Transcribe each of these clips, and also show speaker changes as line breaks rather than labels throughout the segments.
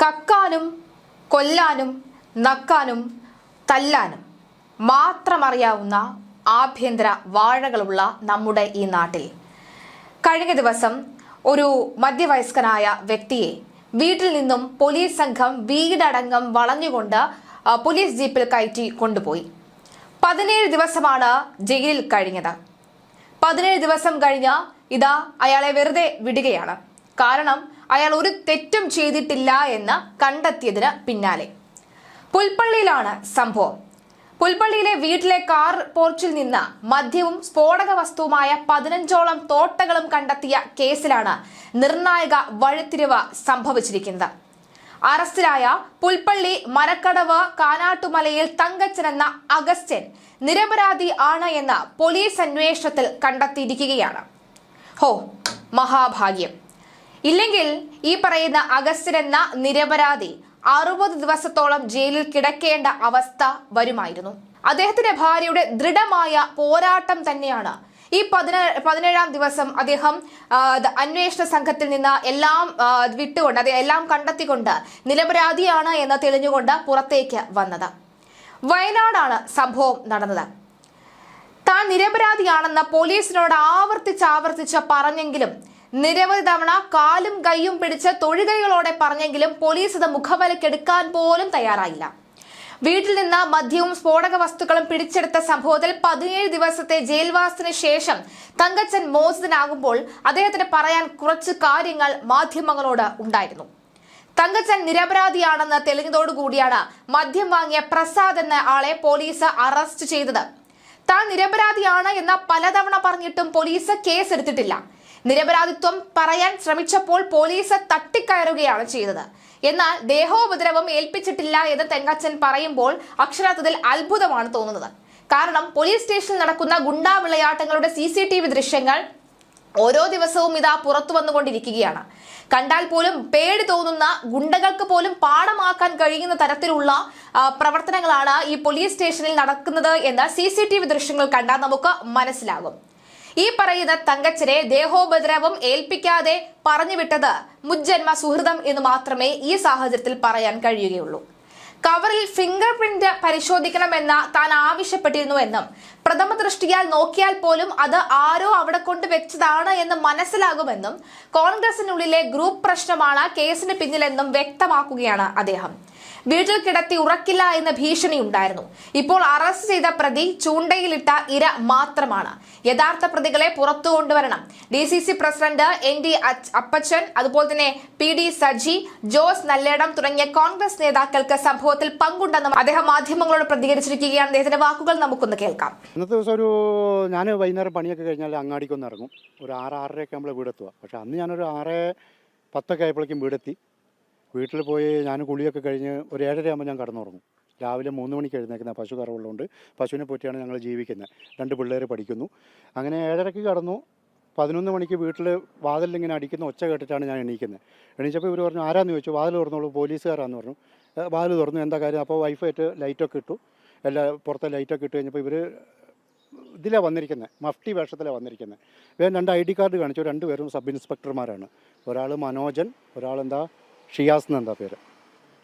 കക്കാനും കൊല്ലാനും നക്കാനും തല്ലാനും മാത്രമറിയാവുന്ന ആഭ്യന്തര വാഴകളുള്ള നമ്മുടെ ഈ നാട്ടിൽ കഴിഞ്ഞ ദിവസം ഒരു മധ്യവയസ്കനായ വ്യക്തിയെ വീട്ടിൽ നിന്നും പോലീസ് സംഘം വീടടങ്കം വളഞ്ഞുകൊണ്ട് പോലീസ് ജീപ്പിൽ കയറ്റി കൊണ്ടുപോയി. 17 ദിവസമാണ് ജയിലിൽ കഴിഞ്ഞത്. 17 ദിവസം കഴിഞ്ഞ് ഇതാ അയാളെ വെറുതെ വിടുകയാണ്. കാരണം അയാൾ ഒരു തെറ്റും ചെയ്തിട്ടില്ല എന്ന് കണ്ടെത്തിയതിന് പിന്നാലെ. പുൽപ്പള്ളിയിലാണ് സംഭവം. പുൽപ്പള്ളിയിലെ വീട്ടിലെ കാർ പോർച്ചിൽ നിന്ന് മദ്യവും സ്ഫോടക വസ്തുവുമായ 15ഓളം തോട്ടകളും കണ്ടെത്തിയ കേസിലാണ് നിർണായക വഴിത്തിരിവ് സംഭവിച്ചിരിക്കുന്നത്. അറസ്റ്റിലായ പുൽപ്പള്ളി മരക്കടവ് കാനാട്ടുമലയിൽ തങ്കച്ചൻ എന്ന അഗസ്റ്റ്യൻ നിരപരാധി ആണ് എന്ന് പോലീസ് അന്വേഷണത്തിൽ കണ്ടെത്തിയിരിക്കുകയാണ്. ഹോ, മഹാഭാഗ്യം! ഇല്ലെങ്കിൽ ഈ പറയുന്ന അഗസ്റ്റ്യൻ എന്ന നിരപരാധി 60 ദിവസത്തോളം ജയിലിൽ കിടക്കേണ്ട അവസ്ഥ വരുമായിരുന്നു. അദ്ദേഹത്തിന്റെ ഭാര്യയുടെ ദൃഢമായ പോരാട്ടം തന്നെയാണ് ഈ 17ാം ദിവസം അദ്ദേഹം അന്വേഷണ സംഘത്തിൽ നിന്ന് എല്ലാം വിട്ടുകൊണ്ട് എല്ലാം കണ്ടെത്തിക്കൊണ്ട് നിരപരാധിയാണ് എന്ന് തെളിഞ്ഞുകൊണ്ട് പുറത്തേക്ക് വന്നത്. വയനാടാണ് സംഭവം നടന്നത്. താൻ നിരപരാധിയാണെന്ന് പോലീസിനോട് ആവർത്തിച്ച് പറഞ്ഞെങ്കിലും നിരവധി തവണ കാലും കൈയും പിടിച്ച് തൊഴുകൈകളോടെ പറഞ്ഞെങ്കിലും പോലീസ് ഇത് മുഖവിലക്കെടുക്കാൻ പോലും തയ്യാറായില്ല. വീട്ടിൽ നിന്ന് മദ്യവും സ്ഫോടക വസ്തുക്കളും പിടിച്ചെടുത്ത സംഭവത്തിൽ 17 ദിവസത്തെ ജയിൽവാസത്തിന് ശേഷം തങ്കച്ചൻ മോചിതനാകുമ്പോൾ അദ്ദേഹത്തിന് പറയാൻ കുറച്ച് കാര്യങ്ങൾ മാധ്യമങ്ങളോട് ഉണ്ടായിരുന്നു. തങ്കച്ചൻ നിരപരാധിയാണെന്ന് തെളിഞ്ഞതോടുകൂടിയാണ് മദ്യം വാങ്ങിയ പ്രസാദ് എന്ന ആളെ പോലീസ് അറസ്റ്റ് ചെയ്തത്. താൻ നിരപരാധിയാണ് എന്ന് പലതവണ പറഞ്ഞിട്ടും പോലീസ് കേസെടുത്തിട്ടില്ല. നിരപരാധിത്വം പറയാൻ ശ്രമിച്ചപ്പോൾ പോലീസ് തട്ടിക്കയറുകയാണ് ചെയ്തത്. എന്നാൽ ദേഹോപദ്രവം ഏൽപ്പിച്ചിട്ടില്ല എന്ന് തങ്കച്ചൻ പറയുമ്പോൾ അക്ഷരാർത്ഥത്തിൽ അത്ഭുതമാണ് തോന്നുന്നത്. കാരണം പോലീസ് സ്റ്റേഷനിൽ നടക്കുന്ന ഗുണ്ടാ വിളയാട്ടങ്ങളുടെ CCTV ദൃശ്യങ്ങൾ ഓരോ ദിവസവും ഇതാ പുറത്തു വന്നുകൊണ്ടിരിക്കുകയാണ്. കണ്ടാൽ പോലും പേടി തോന്നുന്ന, ഗുണ്ടകൾക്ക് പോലും പാഠമാക്കാൻ കഴിയുന്ന തരത്തിലുള്ള പ്രവർത്തനങ്ങളാണ് ഈ പോലീസ് സ്റ്റേഷനിൽ നടക്കുന്നത് എന്ന് CCTV ദൃശ്യങ്ങൾ കണ്ടാൽ നമുക്ക് മനസ്സിലാകും. ഈ പറയുന്ന തങ്കച്ചനെ ദേഹോപദ്രവം ഏൽപ്പിക്കാതെ പറഞ്ഞുവിട്ടത് മുജ്ജന്മ സുഹൃതം എന്ന് മാത്രമേ ഈ സാഹചര്യത്തിൽ പറയാൻ കഴിയുകയുള്ളൂ. കവറിൽ ഫിംഗർ പ്രിന്റ് പരിശോധിക്കണമെന്ന് താൻ ആവശ്യപ്പെട്ടിരുന്നുവെന്നും പ്രഥമ ദൃഷ്ടിയാൽ നോക്കിയാൽ പോലും അത് ആരോ അവിടെ കൊണ്ട് വെച്ചതാണ് എന്ന് മനസ്സിലാകുമെന്നും കോൺഗ്രസിനുള്ളിലെ ഗ്രൂപ്പ് പ്രശ്നമാണ് കേസിന് പിന്നിലെന്നും വ്യക്തമാക്കുകയാണ് അദ്ദേഹം. വീട്ടിൽ കിടത്തി ഉറക്കില്ല എന്ന ഭീഷണി ഉണ്ടായിരുന്നു. ഇപ്പോൾ അറസ്റ്റ് ചെയ്ത പ്രതി ചൂണ്ടയിലിട്ട ഇര മാത്രമാണ്. യഥാർത്ഥ പ്രതികളെ പുറത്തു കൊണ്ടുവരണം. DCC പ്രസിഡന്റ് ND അപ്പച്ചൻ, അതുപോലെ തന്നെ PD സജി, ജോസ് നല്ലേടം തുടങ്ങിയ കോൺഗ്രസ് നേതാക്കൾക്ക് സംഭവത്തിൽ പങ്കുണ്ടെന്നും അദ്ദേഹം മാധ്യമങ്ങളോട് പ്രതികരിച്ചിരിക്കുകയാണ്. അദ്ദേഹത്തിന്റെ വാക്കുകൾ നമുക്കൊന്ന് കേൾക്കാം.
ഇന്നത്തെ ദിവസം ഞാൻ വൈകുന്നേരം പണിയൊക്കെ കഴിഞ്ഞാൽ അങ്ങാടിക്കൊന്ന് ഇറങ്ങും. ഒരു 6-6:30 ആകുമ്പോൾ വീടെത്തുക. പക്ഷെ അന്ന് ഞാനൊരു 6:10 ആയപ്പോഴേക്കും വീടെത്തി. വീട്ടിൽ പോയി ഞാൻ കുളിയൊക്കെ കഴിഞ്ഞ് ഒരു 7:30 ആകുമ്പോൾ ഞാൻ കടന്നുറങ്ങും. രാവിലെ 3 മണിക്ക് എഴുന്നേക്കുന്ന പശു കറവുള്ളതുകൊണ്ട് പശുവിനെ പോറ്റിയാണ് ഞങ്ങൾ ജീവിക്കുന്നത്. 2 പിള്ളേർ പഠിക്കുന്നു. അങ്ങനെ 7:30 കടന്നു. 11 മണിക്ക് വീട്ടിൽ വാതിലിങ്ങനെ അടിക്കുന്ന ഒച്ച കേട്ടിട്ടാണ് ഞാൻ എണീക്കുന്നത്. എണീച്ചപ്പോൾ ഇവർ പറഞ്ഞു, ആരാന്ന് ചോദിച്ചു. വാതിൽ തുറന്നോളൂ, പോലീസുകാരാന്ന് പറഞ്ഞു. വാതിൽ തുറന്നു. എന്താ കാര്യം? അപ്പോൾ വൈഫായിട്ട് ലൈറ്റൊക്കെ ഇട്ടു. പുറത്തെ ലൈറ്റൊക്കെ ഇട്ട് കഴിഞ്ഞപ്പോൾ ഇവർ ഇതിലാണ് വന്നിരിക്കുന്നത്, മഫ്റ്റി വേഷത്തിലാണ് വന്നിരിക്കുന്നത്. വേഗം 2 ID കാർഡ് കാണിച്ചു. 2 പേരും സബ് ഇൻസ്പെക്ടർമാരാണ്. ഒരാൾ മനോജൻ, ഒരാളെന്താ ഷിയാസ് എന്നെന്താ പേര്.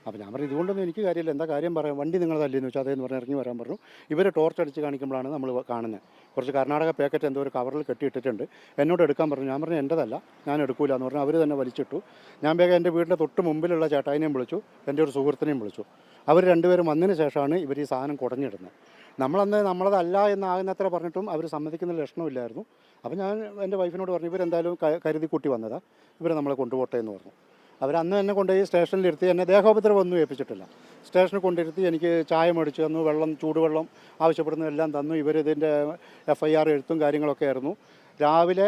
അപ്പോൾ ഞാൻ പറഞ്ഞു, ഇതുകൊണ്ടൊന്നും എനിക്ക് കാര്യമില്ല, എന്താ കാര്യം പറയാം. വണ്ടി നിങ്ങൾ തല്ലിയെന്ന് വെച്ചാൽ അതേന്ന് പറഞ്ഞ് ഇറങ്ങി വരാൻ പറഞ്ഞു. ഇവർ ടോർച്ച് അടിച്ച് കാണിക്കുമ്പോഴാണ് നമ്മൾ കാണുന്നത്. കുറച്ച് കർണാടക പാക്കറ്റ് എന്തോ ഒരു കവറിൽ കെട്ടിയിട്ടിട്ടുണ്ട്. എന്നോട് എടുക്കാൻ പറഞ്ഞു. ഞാൻ പറഞ്ഞു എൻ്റെതല്ല, ഞാൻ എടുക്കൂല എന്ന് പറഞ്ഞു. അവർ തന്നെ വലിച്ചിട്ടു. ഞാൻ വേഗം എൻ്റെ വീടിൻ്റെ തൊട്ട് മുമ്പിലുള്ള ചേട്ടായിനെയും വിളിച്ചു, എൻ്റെ ഒരു സുഹൃത്തിനെയും വിളിച്ചു. അവർ 2 പേരും വന്നതിന് ശേഷമാണ് ഇവർ ഈ സാധനം കുടഞ്ഞിടുന്നത്. നമ്മളന്ന് നമ്മളതല്ല എന്നാകുന്നത്ര പറഞ്ഞിട്ടും അവർ സമ്മതിക്കുന്ന ലക്ഷണമില്ലായിരുന്നു. അപ്പോൾ ഞാൻ എൻ്റെ വൈഫിനോട് പറഞ്ഞു, ഇവരെന്തായാലും കരുതി കൂട്ടി വന്നതാണ്, ഇവരെ നമ്മളെ കൊണ്ടുപോട്ടെ എന്ന് പറഞ്ഞു. അവരന്ന് എന്നെ കൊണ്ടുപോയി സ്റ്റേഷനിലിരുത്തി. എന്നെ ദേഹോപദ്രവം ഒന്നും ഏൽപ്പിച്ചിട്ടില്ല. സ്റ്റേഷനിൽ കൊണ്ടിരുത്തി എനിക്ക് ചായ മേടിച്ച് തന്നു, വെള്ളം, ചൂടുവെള്ളം ആവശ്യപ്പെടുന്നതെല്ലാം തന്നു. ഇവരിതിൻ്റെ FIR എഴുത്തും കാര്യങ്ങളൊക്കെ ആയിരുന്നു. രാവിലെ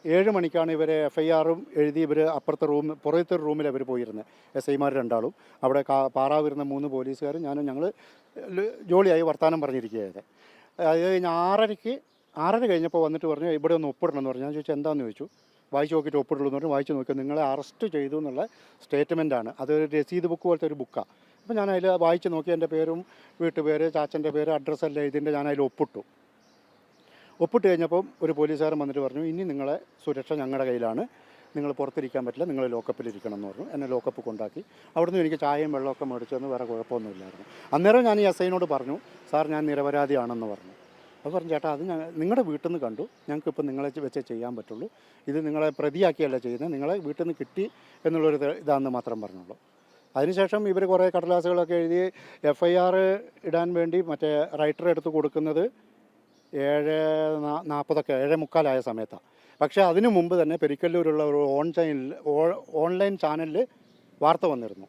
7 മണിക്കാണ് ഇവരെ FIR എഴുതി ഇവർ അപ്പുറത്തെ പുറത്തെ റൂമിൽ അവർ പോയിരുന്നത്. SIമാർ 2 ആളും അവിടെ പാറാവിരുന്ന 3 പോലീസുകാരും ഞാനും ഞങ്ങൾ ജോളിയായി വർത്തമാനം പറഞ്ഞിരിക്കുകയായത്. അത് കഴിഞ്ഞ് 6:30 കഴിഞ്ഞപ്പോൾ വന്നിട്ട് പറഞ്ഞു, ഇവിടെ ഒന്ന് ഒപ്പിടണമെന്ന് പറഞ്ഞു. ഞാൻ ചോദിച്ചു എന്താണെന്ന് ചോദിച്ചു. വായിച്ച് നോക്കിയിട്ട് ഒപ്പിടുള്ളൂ എന്ന് പറഞ്ഞ് വായിച്ച് നോക്കിയാൽ നിങ്ങളെ അറസ്റ്റ് ചെയ്തു എന്നുള്ള സ്റ്റേറ്റ്മെൻറ്റാണ്. അതൊരു രസീത് ബുക്ക് പോലത്തെ ഒരു ബുക്കാണ്. അപ്പോൾ ഞാൻ അതിൽ വായിച്ച് നോക്കി എൻ്റെ പേരും വീട്ടുപേര്, ചാച്ചൻ്റെ പേര്, അഡ്രസ്സെല്ലാം ഇതിൻ്റെ ഞാൻ അതിൽ ഒപ്പിട്ടു. ഒപ്പിട്ട് കഴിഞ്ഞപ്പം ഒരു പോലീസുകാരൻ വന്നിട്ട് പറഞ്ഞു, ഇനി നിങ്ങളെ സുരക്ഷ ഞങ്ങളുടെ കയ്യിലാണ്, നിങ്ങൾ പുറത്തിരിക്കാൻ പറ്റില്ല, നിങ്ങൾ ലോക്കപ്പിലിരിക്കണം എന്ന് പറഞ്ഞു. എന്നെ ലോക്കപ്പ് കൊണ്ടാക്കി. അവിടുന്ന് എനിക്ക് ചായയും വെള്ളമൊക്കെ മേടിച്ചു തന്നു. വേറെ കുഴപ്പമൊന്നുമില്ലായിരുന്നു. അന്നേരം ഞാൻ ഈ SI പറഞ്ഞു, സാർ ഞാൻ നിരപരാധിയാണെന്ന് പറഞ്ഞു. അപ്പോൾ പറഞ്ഞു, ചേട്ടാ അത് നിങ്ങളുടെ വീട്ടിൽ നിന്ന് കണ്ടു, ഞങ്ങൾക്കിപ്പോൾ നിങ്ങളെ വെച്ചേ ചെയ്യാൻ പറ്റുള്ളൂ, ഇത് നിങ്ങളെ പ്രതിയാക്കിയല്ല ചെയ്യുന്നത്, നിങ്ങളെ വീട്ടിൽ നിന്ന് കിട്ടി എന്നുള്ളൊരു ഇതാണെന്ന് മാത്രം പറഞ്ഞുള്ളൂ. അതിനുശേഷം ഇവർ കുറേ കടലാസുകളൊക്കെ എഴുതി FIR ഇടാൻ വേണ്ടി മറ്റേ റൈറ്റർ എടുത്ത് കൊടുക്കുന്നത് 7:40 7:45 സമയത്താണ്. പക്ഷേ അതിനു മുമ്പ് തന്നെ പെരിക്കല്ലൂരുള്ള ഒരു ഓൺലൈൻ ചാനലിൽ വാർത്ത വന്നിരുന്നു.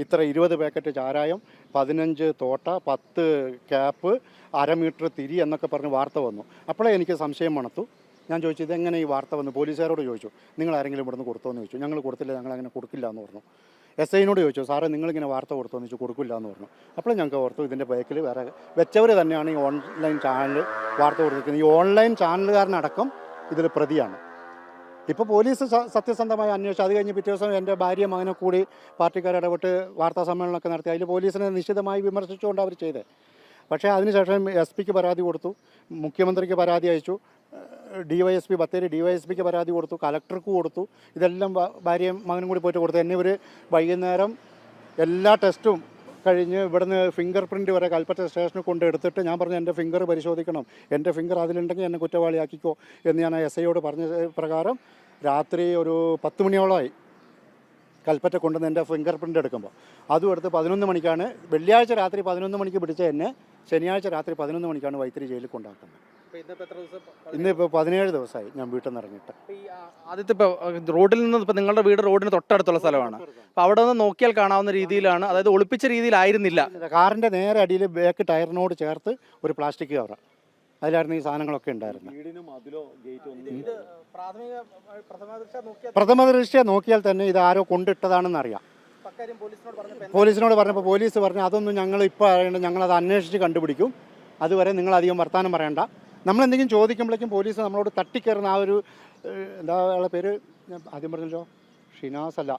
ഇത്ര 20 പാക്കറ്റ് ചാരായം, 15 തോട്ട, 10 ക്യാപ്പ്, 1/2 മീറ്റർ തിരി എന്നൊക്കെ പറഞ്ഞ് വാർത്ത വന്നു. അപ്പോഴേ എനിക്ക് സംശയം മണത്തു. ഞാൻ ചോദിച്ചു, ഇതെങ്ങനെ ഈ വാർത്ത വന്നു? പോലീസുകാരോട് ചോദിച്ചു, നിങ്ങൾ ആരെങ്കിലും ഇവിടുന്ന് കൊടുത്തോ എന്ന് ചോദിച്ചു. ഞങ്ങൾ കൊടുത്തില്ല, ഞങ്ങൾ അങ്ങനെ കൊടുക്കില്ല എന്ന് പറഞ്ഞു. SI ചോദിച്ചു, സാറേ നിങ്ങളിങ്ങനെ വാർത്ത കൊടുത്തോ എന്ന് ചോദിച്ചു. കൊടുക്കില്ല എന്ന് പറഞ്ഞു. അപ്പോൾ ഞങ്ങൾക്ക് ഓർത്തു ഇതിൻ്റെ ബാക്കിൽ വേറെ വെച്ചവർ തന്നെയാണ് ഈ ഓൺലൈൻ ചാനൽ വാർത്ത കൊടുത്തിരിക്കുന്നത്. ഈ ഓൺലൈൻ ചാനലുകാരനടക്കം ഇതിൽ പ്രതിയാണ്. ഇപ്പോൾ പോലീസ് സത്യസന്ധമായി അന്വേഷിച്ചു. അത് കഴിഞ്ഞ് പിറ്റേ ദിവസം എൻ്റെ ഭാര്യ മകനെ കൂടി പാർട്ടിക്കാർ ഇടപെട്ട് വാർത്താ സമ്മേളനമൊക്കെ നടത്തി. അതിൽ പോലീസിനെ നിശ്ചിതമായി വിമർശിച്ചുകൊണ്ട് അവർ ചെയ്തത്. പക്ഷേ അതിനുശേഷം SP പരാതി കൊടുത്തു, മുഖ്യമന്ത്രിക്ക് പരാതി അയച്ചു, DYSP ബത്തേരി DYSPക്ക് പരാതി കൊടുത്തു, കലക്ടർക്ക് കൊടുത്തു. ഇതെല്ലാം ഭാര്യയും മകനും കൂടി പോയിട്ട് കൊടുത്തു. എന്നെ ഒരു വൈകുന്നേരം എല്ലാ ടെസ്റ്റും കഴിഞ്ഞ് ഇവിടുന്ന് ഫിംഗർ പ്രിൻറ്റ് വരെ കൽപ്പറ്റ സ്റ്റേഷനിൽ കൊണ്ട് എടുത്തിട്ട് ഞാൻ പറഞ്ഞു, എൻ്റെ ഫിംഗർ പരിശോധിക്കണം, എൻ്റെ ഫിംഗർ അതിലുണ്ടെങ്കിൽ എന്നെ കുറ്റവാളിയാക്കിക്കോ എന്ന് ഞാൻ SI പറഞ്ഞ പ്രകാരം രാത്രി ഒരു 10 മണിയോളമായി കൽപ്പറ്റ കൊണ്ടുവന്ന് എൻ്റെ ഫിംഗർ പ്രിൻ്റ് എടുക്കുമ്പോൾ അതും എടുത്ത് 11 മണിക്കാണ്, വെള്ളിയാഴ്ച രാത്രി 11 മണിക്ക് പിടിച്ച എന്നെ ശനിയാഴ്ച രാത്രി 11 മണിക്കാണ് വൈത്തിരി ജയിലിൽ കൊണ്ടാക്കുന്നത്. ഇന്നിപ്പോൾ 17 ദിവസമായി ഞാൻ വീട്ടിൽ നിന്ന് ഇറങ്ങിയിട്ട്.
ആദ്യത്തെ ഇപ്പോൾ റോഡിൽ നിന്ന് ഇപ്പോൾ നിങ്ങളുടെ വീട് റോഡിന് തൊട്ടടുത്തുള്ള സ്ഥലമാണ്. അപ്പോൾ അവിടെ നിന്ന് നോക്കിയാൽ കാണാവുന്ന രീതിയിലാണ്, അതായത് ഒളിപ്പിച്ച രീതിയിലായിരുന്നില്ല.
കാറിൻ്റെ നേരെ അടിയിൽ ബാക്ക് ടയറിനോട് ചേർത്ത് ഒരു പ്ലാസ്റ്റിക് കവർ, അതിലായിരുന്നു ഈ സാധനങ്ങളൊക്കെ ഉണ്ടായിരുന്നത്. പ്രഥമ ദൃഷ്ട്യാ നോക്കിയാൽ തന്നെ ഇത് ആരോ കൊണ്ടിട്ടതാണെന്ന് അറിയാം. പോലീസിനോട് പറഞ്ഞപ്പോൾ പോലീസ് പറഞ്ഞു, അതൊന്നും ഞങ്ങൾ ഇപ്പോൾ അറിയണ്ട, ഞങ്ങളത് അന്വേഷിച്ച് കണ്ടുപിടിക്കും, അതുവരെ നിങ്ങൾ അധികം വർത്തമാനം പറയണ്ട. നമ്മളെന്തെങ്കിലും ചോദിക്കുമ്പോഴേക്കും പോലീസ് നമ്മളോട് തട്ടിക്കയറുന്ന ആ ഒരു എന്താ അയാളുടെ പേര് ഞാൻ ആദ്യം പറഞ്ഞല്ലോ, ഷിനാസ് അല്ല,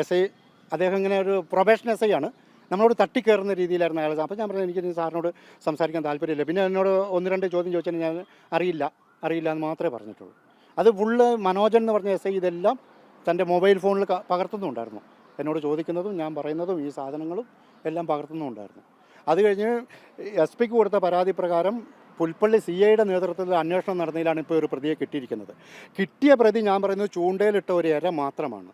SI, അദ്ദേഹം ഇങ്ങനെ ഒരു പ്രൊബേഷൻ SI ആണ്. നമ്മളോട് തട്ടിക്കയറുന്ന രീതിയിലായിരുന്നു അയാൾ. അപ്പോൾ ഞാൻ പറഞ്ഞു, എനിക്ക് സാറിനോട് സംസാരിക്കാൻ താല്പര്യമില്ല. പിന്നെ എന്നോട് 1-2 ചോദ്യം ചോദിച്ചാൽ ഞാൻ അറിയില്ല എന്ന് മാത്രമേ പറഞ്ഞിട്ടുള്ളൂ. അത് ഫുള്ള് മനോജൻ എന്ന് പറഞ്ഞ SI ഇതെല്ലാം തൻ്റെ മൊബൈൽ ഫോണിൽ പകർത്തുന്നുണ്ടായിരുന്നു. എന്നോട് ചോദിക്കുന്നതും ഞാൻ പറയുന്നതും ഈ സാധനങ്ങളും എല്ലാം പകർത്തുന്നുണ്ടായിരുന്നു. അത് കഴിഞ്ഞ് SP കൊടുത്ത പരാതി പ്രകാരം പുൽപ്പള്ളി CIയുടെ നേതൃത്വത്തിൽ അന്വേഷണം നടന്നതിലാണ് ഇപ്പോൾ ഒരു പ്രതിയെ കിട്ടിയിരിക്കുന്നത്. കിട്ടിയ പ്രതി ഞാൻ പറയുന്നത് ചൂണ്ടയിലിട്ട ഒരു ഇര മാത്രമാണ്.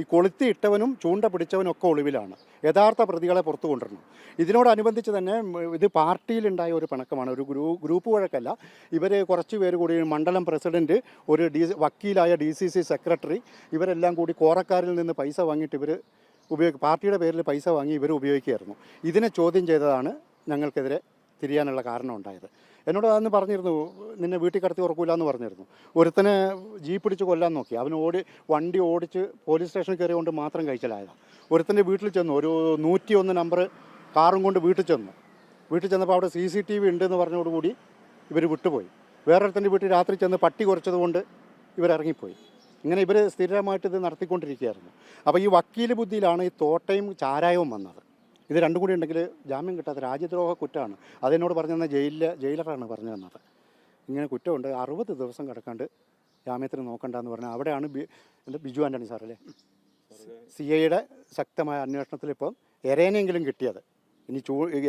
ഈ കൊളുത്തി ഇട്ടവനും ചൂണ്ട പിടിച്ചവനും ഒക്കെ ഒളിവിലാണ്. യഥാർത്ഥ പ്രതികളെ പുറത്തു കൊണ്ടുവരണം. ഇതിനോടനുബന്ധിച്ച് തന്നെ ഇത് പാർട്ടിയിലുണ്ടായ ഒരു പിണക്കമാണ്, ഒരു ഗ്രൂപ്പ് വഴക്കല്ല. ഇവർ കുറച്ച് പേര് കൂടി, മണ്ഡലം പ്രസിഡൻറ്റ്, ഒരു വക്കീലായ DCC സെക്രട്ടറി, ഇവരെല്ലാം കൂടി കോറക്കാരിൽ നിന്ന് പൈസ വാങ്ങിയിട്ട് ഇവർ പാർട്ടിയുടെ പേരിൽ പൈസ വാങ്ങി ഇവർ ഉപയോഗിക്കുകയായിരുന്നു. ഇതിനെ ചോദ്യം ചെയ്തതാണ് ഞങ്ങൾക്കെതിരെ തിരിയാനുള്ള കാരണം ഉണ്ടായത്. എന്നോട് അന്ന് പറഞ്ഞിരുന്നു, നിന്നെ വീട്ടിൽ കടത്തി ഉറക്കൂല എന്ന് പറഞ്ഞിരുന്നു. ഒരുത്തനെ ജീപ്പ് പിടിച്ച് കൊല്ലാൻ നോക്കി. അവൻ വണ്ടി ഓടിച്ച് പോലീസ് സ്റ്റേഷനിൽ കയറിയുകൊണ്ട് മാത്രം കഴിച്ചലായതാണ്. ഒരുത്തൻ്റെ വീട്ടിൽ ചെന്നു, ഒരു 101 നമ്പർ കാറും കൊണ്ട് വീട്ടിൽ ചെന്നപ്പോൾ അവിടെ CCTV ഉണ്ടെന്ന് പറഞ്ഞതോടുകൂടി ഇവർ വിട്ടുപോയി. വേറൊരുത്തൻ്റെ വീട്ടിൽ രാത്രി ചെന്ന് പട്ടി കുറച്ചതുകൊണ്ട് ഇവരിറങ്ങിപ്പോയി. ഇങ്ങനെ ഇവർ സ്ഥിരമായിട്ട് ഇത് നടത്തിക്കൊണ്ടിരിക്കുകയായിരുന്നു. അപ്പോൾ ഈ വക്കീൽ ബുദ്ധിയിലാണ് ഈ തോട്ടയും ചാരായവും വന്നത്. ഇത് രണ്ടും കൂടി ഉണ്ടെങ്കിൽ ജാമ്യം കിട്ടാത്ത രാജ്യദ്രോഹ കുറ്റമാണ്. അതെന്നോട് പറഞ്ഞു തന്ന ജയിലറാണ് പറഞ്ഞു തന്നത്. ഇങ്ങനെ കുറ്റമുണ്ട്, 60 ദിവസം കിടക്കാണ്ട് ജാമ്യത്തിന് നോക്കണ്ടെന്ന് പറഞ്ഞാൽ അവിടെയാണ് ബിജു ആൻ്റണി സാറല്ലേ CIയുടെ ശക്തമായ അന്വേഷണത്തിൽ ഇപ്പം എരേനെങ്കിലും കിട്ടിയത്. ഇനി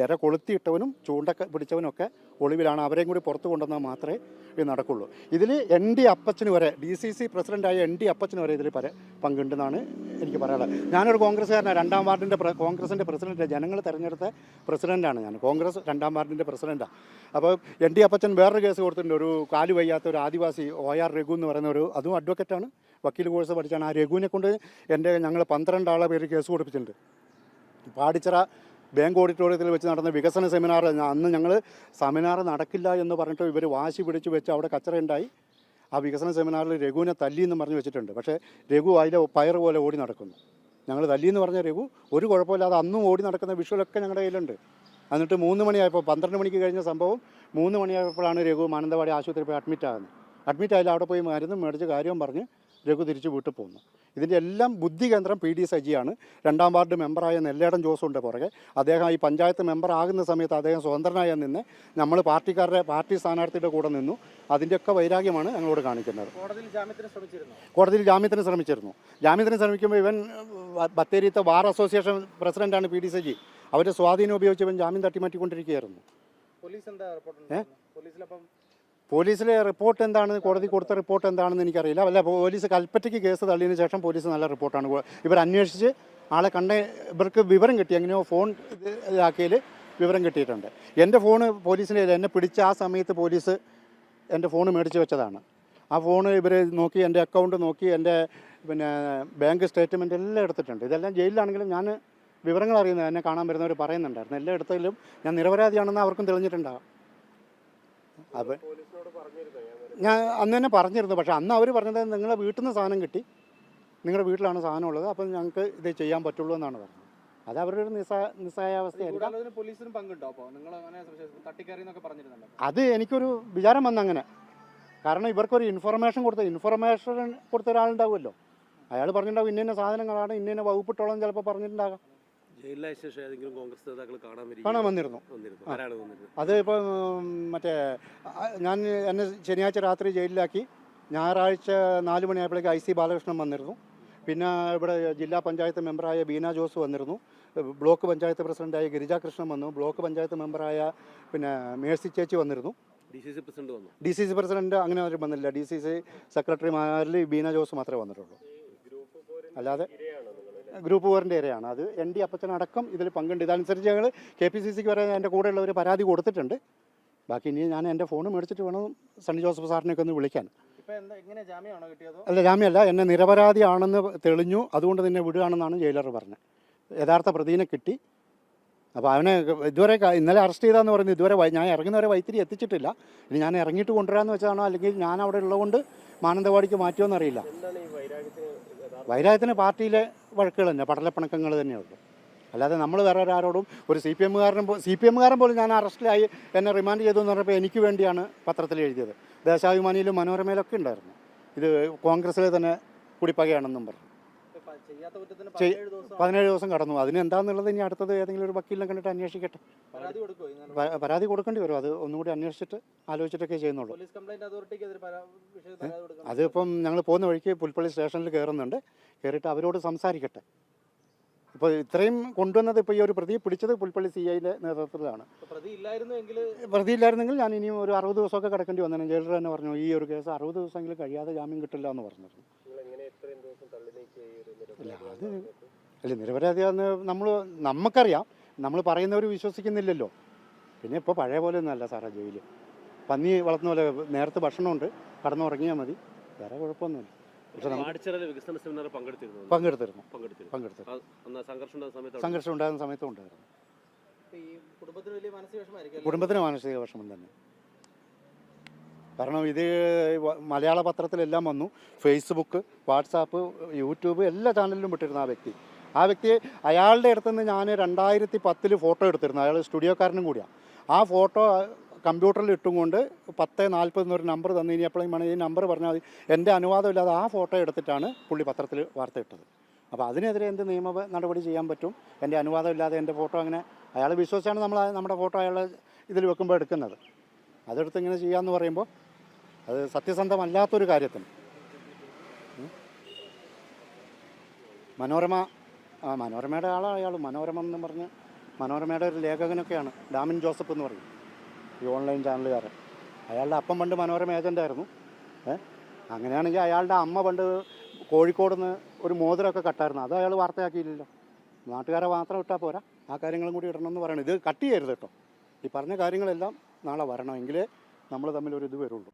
ഇര കൊളുത്തിയിട്ടവനും ചൂണ്ട പിടിച്ചവനൊക്കെ ഒളിവിലാണ്. അവരെയും കൂടി പുറത്ത് കൊണ്ടുവന്നാൽ മാത്രമേ ഇത് നടക്കുള്ളൂ. ഇതിൽ ND അപ്പച്ചന് വരെ, DCC പ്രസിഡൻ്റായ ND അപ്പച്ചന് വരെ ഇതിൽ പങ്കുണ്ടെന്നാണ് എനിക്ക് പറയാനുള്ളത്. ഞാനൊരു കോൺഗ്രസ്സുകാരനാണ്, 2-ാം വാർഡിൻ്റെ കോൺഗ്രസിൻ്റെ പ്രസിഡൻറ്റ്, ജനങ്ങൾ തിരഞ്ഞെടുത്ത പ്രസിഡൻ്റാണ് ഞാൻ. കോൺഗ്രസ് 2-ാം വാർഡിൻ്റെ പ്രസിഡൻറ്റാണ്. അപ്പോൾ ND അപ്പച്ചൻ വേറൊരു കേസ് കൊടുത്തിട്ടുണ്ട്. ഒരു കാല് വയ്യാത്ത ഒരു ആദിവാസി OR രഘു എന്ന് പറയുന്ന ഒരു, അതും അഡ്വക്കേറ്റാണ്, വക്കീൽ കോഴ്സ് പഠിച്ചാണ്. ആ രഘുവിനെ കൊണ്ട് ഞങ്ങൾ 12 ആളെ പേര് കേസ് കൊടുപ്പിച്ചിട്ടുണ്ട്. പാടിച്ചിറ ബാങ്ക് ഓഡിറ്റോറിയത്തിൽ വെച്ച് നടന്ന വികസന സെമിനാർ, അന്ന് ഞങ്ങൾ സെമിനാർ നടക്കില്ല എന്ന് പറഞ്ഞിട്ട് ഇവർ വാശി പിടിച്ച് വെച്ച് അവിടെ കച്ചറയുണ്ടായി. ആ വികസന സെമിനാറിൽ രഘുവിനെ തല്ലിയെന്ന് പറഞ്ഞ് വെച്ചിട്ടുണ്ട്. പക്ഷേ രഘു അതിലെ പയർ പോലെ ഓടി നടക്കുന്നു. ഞങ്ങൾ തല്ലിയെന്ന് പറഞ്ഞ രഘു ഒരു കുഴപ്പമില്ലാതെ അന്നും ഓടി നടക്കുന്ന വിഷ്വലൊക്കെ ഞങ്ങളുടെ കയ്യിലുണ്ട്. എന്നിട്ട് 3 മണിയായപ്പോൾ, 12 മണിക്ക് കഴിഞ്ഞ സംഭവം 3 മണിയായപ്പോഴാണ് രഘു മാനന്തവാടി ആശുപത്രിയിൽ പോയി അഡ്മിറ്റ് ആയത്. അവിടെ പോയി മരുന്നും മേടിച്ച് കാര്യവും പറഞ്ഞ് രഘു തിരിച്ച് വീട്ടിൽ പോകുന്നു. ഇതിൻ്റെ എല്ലാം ബുദ്ധി കേന്ദ്രം പി ഡി സജിയാണ്. 2ാം വാർഡ് മെമ്പറായ നെല്ലേടൻ ജോസുണ്ട് പുറകെ. അദ്ദേഹം ഈ പഞ്ചായത്ത് മെമ്പർ ആകുന്ന സമയത്ത് അദ്ദേഹം സ്വതന്ത്രനായി നിന്ന് നമ്മൾ പാർട്ടി സ്ഥാനാർത്ഥിയുടെ കൂടെ നിന്നു. അതിൻ്റെയൊക്കെ വൈരാഗ്യമാണ് ഞങ്ങളോട് കാണിക്കുന്നത്. കോടതിയിൽ ജാമ്യത്തിന് ശ്രമിച്ചിരുന്നു. ജാമ്യത്തിന് ശ്രമിക്കുമ്പോൾ ഇവൻ ബത്തേരിത്തെ ബാർ അസോസിയേഷൻ പ്രസിഡന്റാണ് പി ഡി സജി. അവരുടെ സ്വാധീനം ഉപയോഗിച്ച് ഇവൻ ജാമ്യം തട്ടിമാറ്റിക്കൊണ്ടിരിക്കുകയായിരുന്നു. പോലീസിലെ റിപ്പോർട്ട് എന്താണ്, കോടതി കൊടുത്ത റിപ്പോർട്ട് എന്താണെന്ന് എനിക്കറിയില്ല. അല്ല, പോലീസ് കൽപ്പറ്റയ്ക്ക് കേസ് തള്ളിയതിന് ശേഷം പോലീസ് നല്ല റിപ്പോർട്ടാണ് ഇവർ അന്വേഷിച്ച് ആളെ ഇവർക്ക് വിവരം കിട്ടി. എങ്ങനെയോ ഫോൺ ഇതാക്കിയതിൽ വിവരം കിട്ടിയിട്ടുണ്ട്. എൻ്റെ ഫോണ് പോലീസിൻ്റെ എന്നെ പിടിച്ച ആ സമയത്ത് പോലീസ് എൻ്റെ ഫോണ് മേടിച്ച് വെച്ചതാണ്. ആ ഫോണ് ഇവർ നോക്കി, എൻ്റെ അക്കൗണ്ട് നോക്കി, എൻ്റെ ബാങ്ക് സ്റ്റേറ്റ്മെൻറ്റ് എല്ലാം എടുത്തിട്ടുണ്ട്. ഇതെല്ലാം ജയിലിലാണെങ്കിലും ഞാൻ വിവരങ്ങൾ അറിയുന്നത് എന്നെ കാണാൻ വരുന്നവർ പറയുന്നുണ്ടായിരുന്നു. എല്ലാം എടുത്തതിലും ഞാൻ നിരപരാധിയാണെന്ന് അവർക്കും തെളിഞ്ഞിട്ടുണ്ടാകും. അപ്പം ഞാൻ അന്ന് തന്നെ പറഞ്ഞിരുന്നു. പക്ഷേ അന്ന് അവർ പറഞ്ഞത് നിങ്ങളുടെ വീട്ടിൽ നിന്ന് സാധനം കിട്ടി, നിങ്ങളുടെ വീട്ടിലാണ് സാധനം ഉള്ളത്, അപ്പം ഞങ്ങൾക്ക് ഇത് ചെയ്യാൻ പറ്റുള്ളൂ എന്നാണ് പറഞ്ഞത്. അത് അവരുടെ ഒരു നിസ്സഹായാവസ്ഥയായിരിക്കും. അത് എനിക്കൊരു വിചാരം വന്ന അങ്ങനെ. കാരണം ഇവർക്കൊരു ഇൻഫർമേഷൻ കൊടുത്ത ഒരാളുണ്ടാവുമല്ലോ. അയാൾ പറഞ്ഞിട്ടുണ്ടാവും ഇന്ന സാധനങ്ങളാണ്, ഇന്ന വകുപ്പിട്ടോളം ചിലപ്പോൾ പറഞ്ഞിട്ടുണ്ടാകാം.
ജയിലിലായ ശേഷം ഏതെങ്കിലും കോൺഗ്രസ് നേതാക്കൾ
കാണാൻ വന്നിരുന്നു. അത് ഇപ്പോൾ എന്നെ ശനിയാഴ്ച രാത്രി ജയിലിലാക്കി. ഞായറാഴ്ച 4 മണിയായപ്പോഴേക്ക് IC ബാലകൃഷ്ണൻ വന്നിരുന്നു. പിന്നെ ഇവിടെ ജില്ലാ പഞ്ചായത്ത് മെമ്പറായ ബീന ജോസ് വന്നിരുന്നു. ബ്ലോക്ക് പഞ്ചായത്ത് പ്രസിഡന്റായ ഗിരിജാകൃഷ്ണൻ വന്നു. ബ്ലോക്ക് പഞ്ചായത്ത് മെമ്പറായ മേഴ്സി ചേച്ചി വന്നിരുന്നു. DCC പ്രസിഡന്റ് അങ്ങനെ ആരും വന്നില്ല. DCC സെക്രട്ടറിമാരിൽ ബീന ജോസ് മാത്രമേ വന്നിട്ടുള്ളൂ. അല്ലാതെ ഗ്രൂപ്പ് വാറിൻ്റെ ഇരയാണ്. അത് ND അപ്പച്ചനടക്കം ഇതിൽ പങ്കുണ്ട്. ഇതനുസരിച്ച് ഞങ്ങൾ KPCCക്ക് വരെ എൻ്റെ കൂടെയുള്ളവർ പരാതി കൊടുത്തിട്ടുണ്ട്. ബാക്കി ഇനി ഞാൻ എൻ്റെ ഫോൺ മേടിച്ചിട്ട് വേണം സണ്ണി ജോസഫ് സാറിനെയൊക്കെ ഒന്ന് വിളിക്കാൻ. അല്ല, ജാമ്യമല്ല, എന്നെ നിരപരാധിയാണെന്ന് തെളിഞ്ഞു, അതുകൊണ്ട് തന്നെ വിടുകയാണെന്നാണ് ജയിലർ പറഞ്ഞത്. യഥാർത്ഥ പ്രതിനെ കിട്ടി. അപ്പോൾ അവനെ ഇതുവരെ ഇന്നലെ അറസ്റ്റ് ചെയ്താന്ന് പറയുന്നത് ഇതുവരെ ഞാൻ ഇറങ്ങുന്നവരെ വൈത്തിരി എത്തിച്ചിട്ടില്ല. ഇനി ഞാൻ ഇറങ്ങിയിട്ട് കൊണ്ടുവരാമെന്ന് വെച്ചാണോ അല്ലെങ്കിൽ ഞാൻ അവിടെ ഉള്ളതുകൊണ്ട് മാനന്തവാടിക്ക് മാറ്റുമോ അറിയില്ല. വൈരാഗ്യത്തിന് പാർട്ടിയിലെ വഴക്കുകൾ തന്നെ, പടലപ്പിണക്കങ്ങൾ തന്നെയുള്ളൂ. അല്ലാതെ നമ്മൾ വേറെ ആരോടും ഒരു CPM-കാരൻ പോലും ഞാൻ അറസ്റ്റിലായി എന്നെ റിമാൻഡ് ചെയ്തു എന്ന് പറഞ്ഞപ്പോൾ എനിക്ക് വേണ്ടിയാണ് പത്രത്തിൽ എഴുതിയത്. ദേശാഭിമാനിയിലും മനോരമയിലൊക്കെ ഉണ്ടായിരുന്നു. ഇത് കോൺഗ്രസ്സിലെ തന്നെ കുടിപ്പകയാണെന്നും പറഞ്ഞു. 17 ദിവസം കടന്നു. അതിന് എന്താണെന്നുള്ളത് ഇനി അടുത്തത് ഏതെങ്കിലും ഒരു വക്കീലിനെ കണ്ടിട്ട് അന്വേഷിക്കട്ടെ. പരാതി കൊടുക്കേണ്ടി വരും. അത് ഒന്നുകൂടി അന്വേഷിച്ചിട്ട് ആലോചിച്ചിട്ടൊക്കെ ചെയ്യുന്നുള്ളൂ. അതിപ്പം ഞങ്ങൾ പോകുന്ന വഴിക്ക് പുൽപ്പള്ളി സ്റ്റേഷനിൽ കയറുന്നുണ്ട്. കയറിയിട്ട് അവരോട് സംസാരിക്കട്ടെ. ഇപ്പോൾ ഇത്രയും കൊണ്ടുവന്നത് ഇപ്പോൾ ഈ ഒരു പ്രതിയെ പിടിച്ചത് പുൽപ്പള്ളി CIയുടെ നേതൃത്വത്തിലാണ്. പ്രതിയില്ലായിരുന്നെങ്കിൽ ഞാൻ ഇനിയും ഒരു 60 ദിവസമൊക്കെ കിടക്കേണ്ടി വന്നേനെ. ജയിലർ തന്നെ പറഞ്ഞു ഈ ഒരു കേസ് 60 ദിവസമെങ്കിലും കഴിയാതെ ജാമ്യം കിട്ടില്ല എന്ന് പറഞ്ഞിരുന്നു. അല്ല, നിരപരാധിയാന്ന് നമുക്കറിയാം. നമ്മൾ പറയുന്നവർ വിശ്വസിക്കുന്നില്ലല്ലോ. പിന്നെ ഇപ്പോൾ പഴയ പോലെ ഒന്നുമല്ല സാറേ ജയില്. പന്നി വളർത്തുന്ന പോലെ നേരത്തെ ഭക്ഷണമുണ്ട്, കടന്നുറങ്ങിയാൽ മതി, വേറെ കുഴപ്പമൊന്നുമില്ല. പങ്കെടുത്തിരുന്നു. സംഘർഷം ഉണ്ടാകുന്ന സമയത്തും ഉണ്ടായിരുന്നു. കുടുംബത്തിന് മാനസിക വിഷമം തന്നെ. കാരണം ഇത് മലയാള പത്രത്തിലെല്ലാം വന്നു. ഫേസ്ബുക്ക്, വാട്സാപ്പ്, യൂട്യൂബ് എല്ലാ ചാനലിലും വിട്ടിരുന്നു ആ വ്യക്തി. അയാളുടെ അടുത്തുനിന്ന് ഞാൻ 2010 ഫോട്ടോ എടുത്തിരുന്നു. അയാൾ സ്റ്റുഡിയോക്കാരനും കൂടിയാണ്. ആ ഫോട്ടോ കമ്പ്യൂട്ടറിൽ ഇട്ടും കൊണ്ട് 10:40 എന്നൊരു നമ്പർ തന്നു. ഇനി എപ്പോഴും വേണം ഈ നമ്പർ പറഞ്ഞാൽ മതി. എൻ്റെ അനുവാദമില്ലാതെ ആ ഫോട്ടോ എടുത്തിട്ടാണ് പുള്ളി പത്രത്തിൽ വാർത്ത ഇട്ടത്. അപ്പോൾ അതിനെതിരെ എന്ത് നിയമ നടപടി ചെയ്യാൻ പറ്റും? എൻ്റെ അനുവാദമില്ലാതെ എൻ്റെ ഫോട്ടോ അങ്ങനെ അയാൾ വിശ്വസിച്ചാണ് നമ്മുടെ ഫോട്ടോ അയാളെ ഇതിൽ വെക്കുമ്പോൾ എടുക്കുന്നത്. അതെടുത്ത് ഇങ്ങനെ ചെയ്യാമെന്ന് പറയുമ്പോൾ അത് സത്യസന്ധമല്ലാത്തൊരു കാര്യത്തിന്. മനോരമയുടെ ആളാണ് അയാൾ. മനോരമ എന്ന് പറഞ്ഞ് മനോരമയുടെ ഒരു ലേഖകനൊക്കെയാണ്. ഡാമിൻ ജോസഫ് എന്ന് പറയും, ഈ ഓൺലൈൻ ചാനലുകാരൻ. അയാളുടെ അപ്പം പണ്ട് മനോരമ ഏജൻ്റായിരുന്നു. അങ്ങനെയാണെങ്കിൽ അയാളുടെ അമ്മ പണ്ട് കോഴിക്കോട് നിന്ന് ഒരു മോതിരമൊക്കെ കട്ടായിരുന്നു. അത് അയാൾ വാർത്തയാക്കിയില്ലല്ലോ. നാട്ടുകാരെ മാത്രം ഇട്ടാൽ പോരാ, ആ കാര്യങ്ങളും കൂടി ഇടണമെന്ന് പറയണം. ഇത് കട്ട് ചെയ്യരുത് കേട്ടോ. ഈ പറഞ്ഞ കാര്യങ്ങളെല്ലാം നാളെ വരണം, എങ്കിലേ നമ്മൾ തമ്മിലൊരു ഇത് വരുള്ളൂ.